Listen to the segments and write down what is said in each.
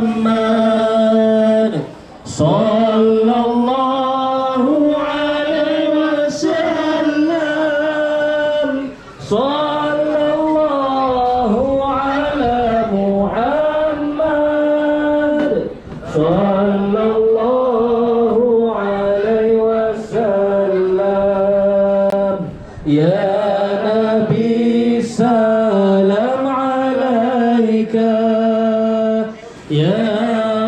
Muhammad sallallahu alaihi wasallam. Sallallahu ala Muhammad sallallahu alaihi wasallam. Ya Nabi salam alaika, ya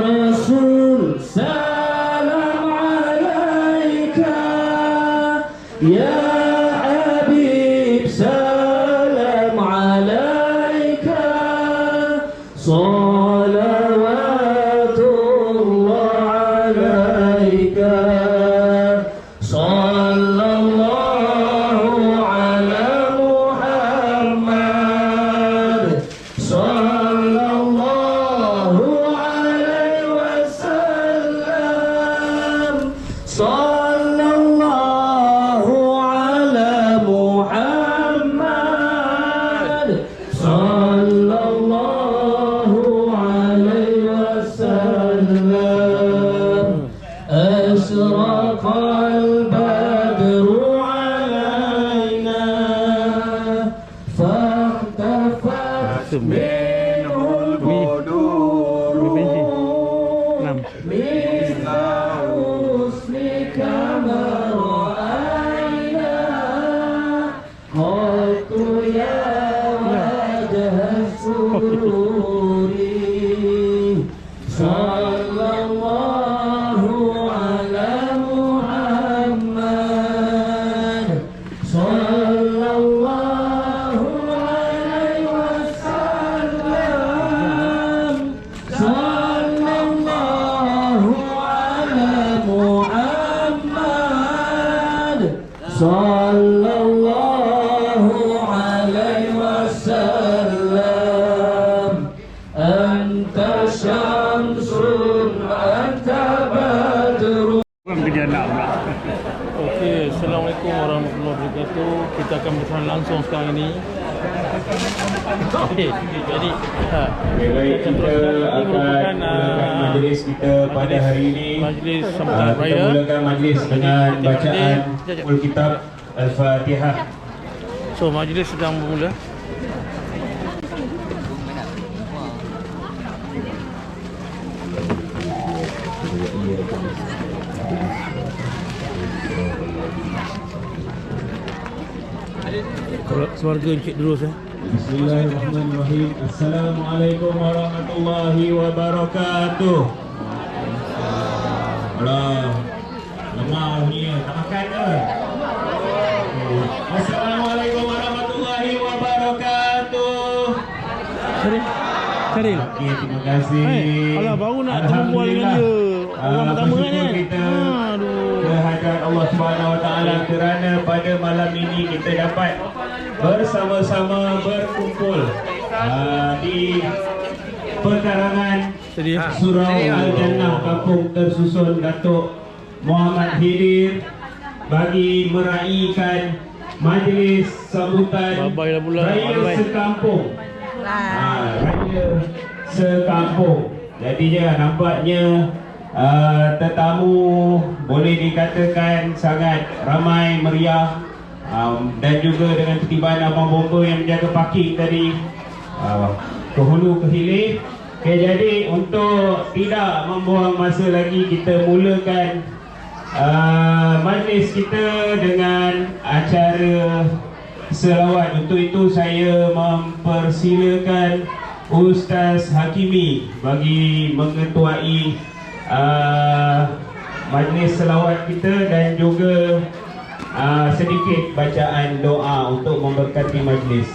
Rasul salam alaika, ya Habib salam alaika. Salawatullah alaika. Sallallahu ala Muhammad sallallahu alaihi wasallam. Sallallahu ala Muhammad sallallahu alaihi wasallam. Asraqal badru alaina fahtafat minhul quduru mithla husnika ma ra'ayna qultu ya wajha sururi. Sallallahu ala Muhammad sallallahu alaihi wasallam. Sallallahu ala Muhammad sallallahu alaihi wasallam. Anta syamsun anta badrun. Kerja nak pula. Okey, Assalamualaikum warahmatullahi wabarakatuh. Kita akan bersenang langsung sekarang ini. Okey, jadi baik, kita akan mulakan majlis kita pada hari ini. Majlis sambutan Kita raya. mulakan majlis dengan bacaan Alkitab Al-Fatihah. So, majlis sedang bermula. Keluarga Encik Durus Bismillahirrahmanirrahim. Assalamualaikum warahmatullahi wabarakatuh. Alah, lemah punya, tak makan ke? Assalamualaikum warahmatullahi wabarakatuh. Cari. Okey, terima kasih. Alah, baru nak berbual dengan dia. Orang pertama kan? Kita Aduh. kehadirat Allah Subhanahu Wa Taala kerana pada malam ini kita dapat bersama-sama berkumpul di pekarangan Surau Al-Jannah Kampung Tersusun Datuk Muhammad Hidir bagi meraihkan majlis sambutan Raya Sekampung. Raya Sekampung. Jadinya nampaknya tetamu boleh dikatakan sangat ramai, meriah, dan juga dengan ketibanan abang bomba yang menjaga parking tadi ke hulu ke hilir. Okay, jadi untuk tidak membuang masa lagi, kita mulakan majlis kita dengan acara selawat. Untuk itu saya mempersilakan Ustaz Hakimi bagi mengetuai majlis selawat kita dan juga sedikit bacaan doa untuk memberkati majlis.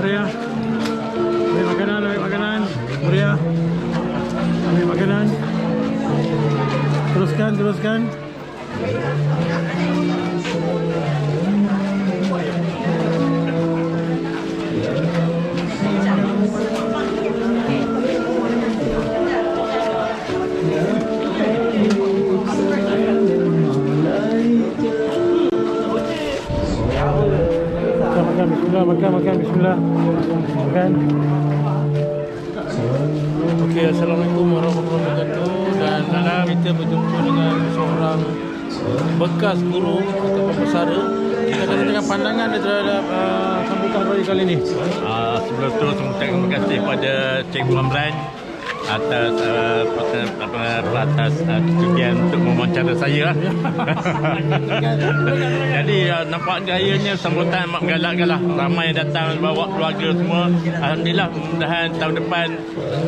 Meriah. Ambil makanan. Meriah. Ambil makanan. Teruskan. Makan, bismillah, makan, bismillah. Makan. Okey, Assalamualaikum warahmatullahi wabarakatuh. Dan malam kita berjumpa dengan seorang bekas guru atau pesara. Kita akan tengok pandangan dia terhadap sambutan raya kali ini. Sebelum tu terima kasih kepada Cikgu Amran atas kesudian untuk mewawancara saya. Jadi nampak gayanya sambutan amat galak-galak. Ramai datang bawa keluarga semua. Alhamdulillah, mudah-mudahan tahun depan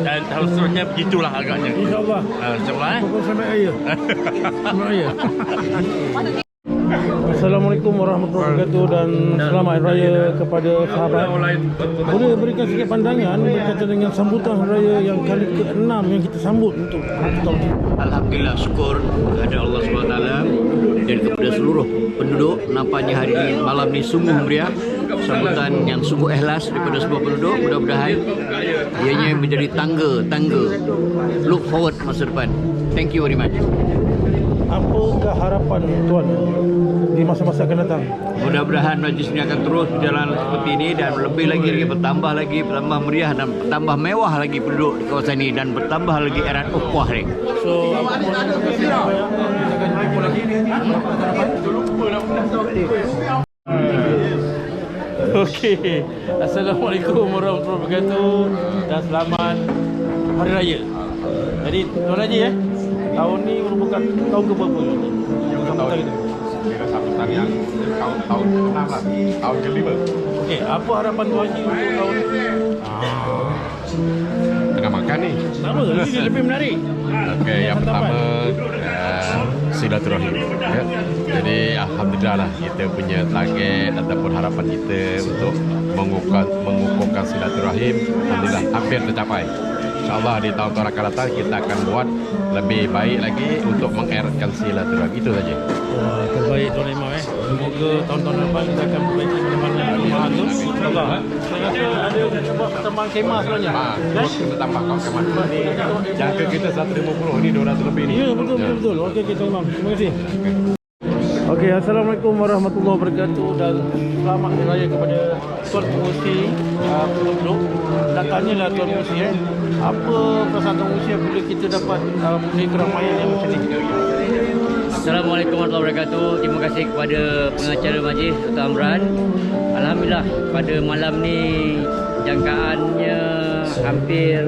dan tahun seterusnya begitulah agaknya. InsyaAllah. InsyaAllah. Selamat raya. Selamat raya. Assalamualaikum warahmatullahi wabarakatuh dan selamat raya kepada sahabat. Boleh berikan sikit pandangan berkaitan dengan sambutan raya yang kali ke-6 yang kita sambut untuk tahun ini? Alhamdulillah, syukur kepada Allah SWT dan kepada seluruh penduduk. Nampaknya hari ini, malam ini sungguh meriah. Sambutan yang sungguh ikhlas daripada semua penduduk. Mudah-mudahan ianya menjadi tangga look forward masa depan. Thank you very much. Apakah harapan tuan di masa-masa akan datang? Mudah-mudahan majlis ini akan terus berjalan seperti ini dan lebih lagi bertambah meriah dan bertambah mewah lagi penduduk di kawasan ini dan bertambah lagi erat ukhuwah ni. So, apa pun terima kasih banyak. Kita akan jumpa lagi. Okey. Assalamualaikum warahmatullahi wabarakatuh dan selamat Hari Raya. Jadi, Tuan Haji tahun ni merupakan tahun ke-berapa? Sambutan kita. Sambutan yang tahun ke-6 lah. Tahun ke-5. Okey, apa harapan Tuan Haji untuk tahun ni? Tengah makan ni. Sama, ini lebih menarik. Okey, yang pertama silaturahim. Ya. Jadi alhamdulillah lah kita punya target ataupun harapan kita untuk mengukuhkan silaturahim alhamdulillah hampir tercapai. InsyaAllah di tahun-tahun akan datang kita akan buat lebih baik lagi untuk mengeratkan silaturahim. Itu saja. Terbaik Tuan Imam Semoga tahun-tahun depan kita akan perbaiki mana-mana kelemahan tu. InsyaAllah. Saya rasa ada sebuah pertambahan kemah sebenarnya. Kita tambah kawan-kawan. Jangka kita 150 ni 200 lebih ni. Ya, betul. Okey, Tuan Imam. Terima kasih. Okey, Assalamualaikum warahmatullahi wabarakatuh dan selamat Hari Raya kepada Tuan Pengurusi penduduk. Nak tanyalah Tuan Pengurusi apa perasaan Tuan Pengurusi bila kita dapat mempunyai keramaian yang macam ni? Assalamualaikum warahmatullahi wabarakatuh. Terima kasih kepada pengacara majlis Dr. Amran. Alhamdulillah pada malam ni jangkaannya hampir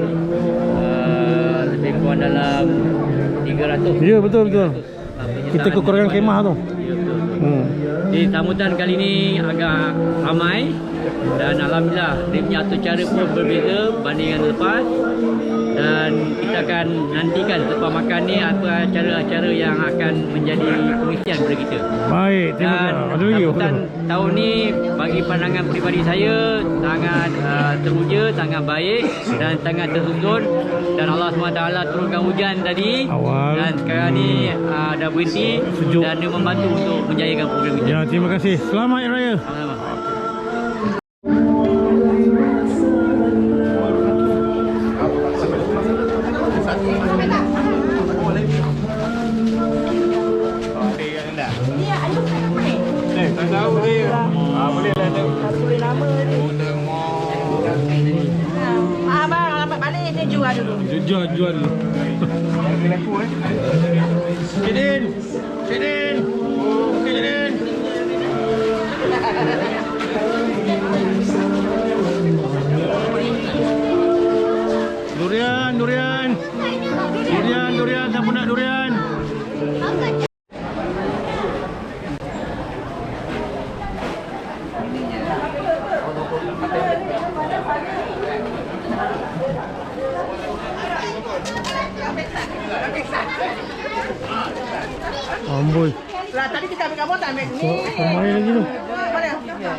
lebih kurang dalam 300. Ya, betul. Kita kekurangan kemah tu. Di sambutan kali ni agak ramai dan alhamdulillah dia punya atur cara pun berbeza berbanding yang lepas dan kita akan nantikan selepas makan ni apa acara-acara yang akan menjadi pengisian kepada kita. Baik, terima kasih. Sambutan tahun ni bagi pandangan peribadi saya sangat teruja, sangat baik dan sangat tersusun dan Allah SWT turunkan hujan tadi dan sekarang ni dah berhenti sejuk dan dia membantu untuk menjayakan program kita. Ya, terima kasih. Selamat Hari Raya. Abang lambat balik dia jual dulu. Jual dulu. Syedin. Okey, Syedin. Durian. Siapa nak durian? Amboi. Lah tadi kita ambil kamu tak ambil ni. Ramai lagi tu. Mana?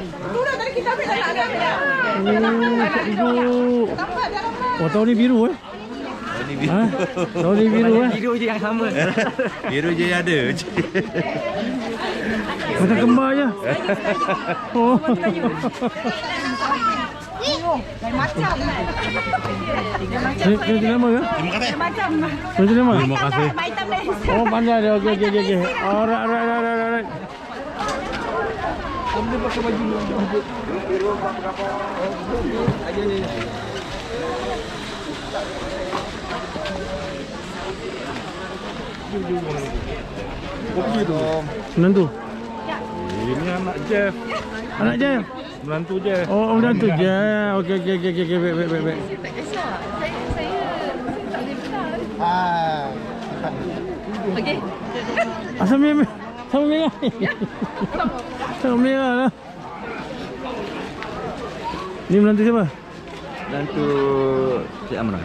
Tu dah tadi kita ambil dah nak ambil dah. Hidup. Tampak dah lama. Oh, tahun ni biru Tahun ni biru Biru je yang sama. Biru je ada. Macam kembar je. Oh. Macam. Kerja lama ke? Macam. Kerja lama? Terima kasih. Hitam dah. Oh, pandai dia. Okey. Alright. Dia pakai baju ni. Menantu. Ini anak Jeff, Anak Jeff. menantu Jeff. Oh, menantu Jeff. Okey. Baik. Tak kisah. Saya tak boleh benar. Okey. Asam merah. Sama merah. Sama merah lah. Ni menantu siapa? Menantu Cik Amran.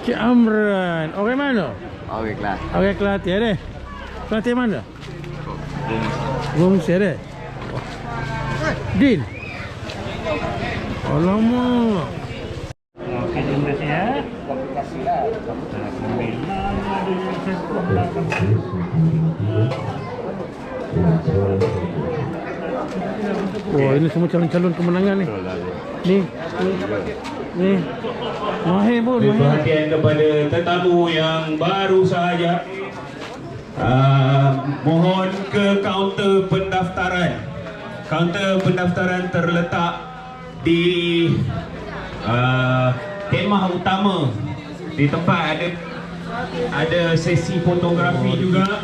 Cik Amran. Orang mana? Okey, kelas. Orang Kelantan ada. Kelantan mana? Rumsi ada. Din. Alamak. Okey, terima kasih ya. Wah, ini semua calon-calon kemenangan ni. Ni. Mahir pun, Beri mahir. perhatian kepada tetamu yang baru sahaja. Mohon ke kaunter pendaftaran. Kaunter pendaftaran terletak di kemah utama. Di tempat ada sesi fotografi juga.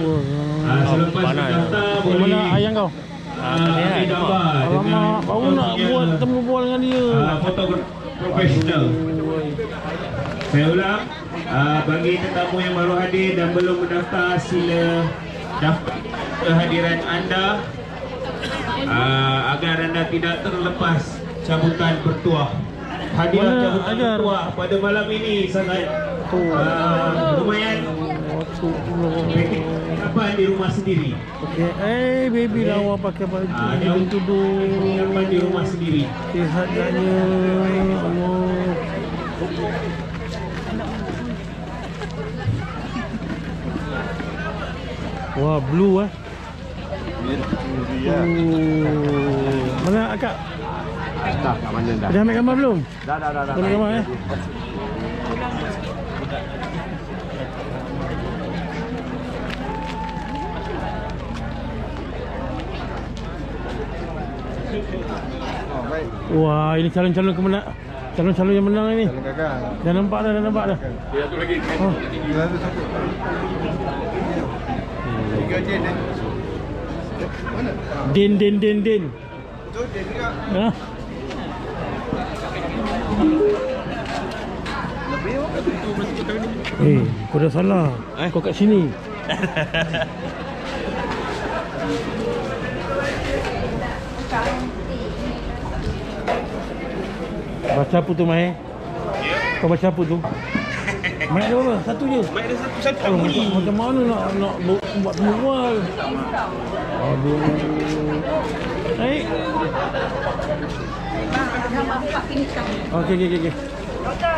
Selepas mendaftar boleh Mana ayang kau? ambil gambar Alamak, baru nak buat temu bual dengan dia. fotografi profesional. Saya ulang, bagi tetamu yang baru hadir dan belum mendaftar, sila daftar kehadiran anda agar anda tidak terlepas cabutan bertuah. Hadiah Mana cabutan ajar? bertuah pada malam ini sangat lumayan. Apa di rumah sendiri? Okey, baby lawa pakai baju Yang tudung. apa di rumah sendiri? Sihat gaknya. Allah. Wah, blue Mana akak? Dah, kat mana dah? Dah ambil gambar belum? Dah. Ambil gambar Wah, ini calon-calon kemenang. Calon-calon yang menang ini. Dah nampak dah. Dia tu lagi. Oh. Din. Betul, Din juga. Ha? Kau dah salah. Kau kat sini. Baca apa tu, Mai? Kau baca apa tu? Mic dia berapa? Satu je? Mic dia satu tak bunyi. Macam mana nak buat semua? Aduh. Naik. Okey.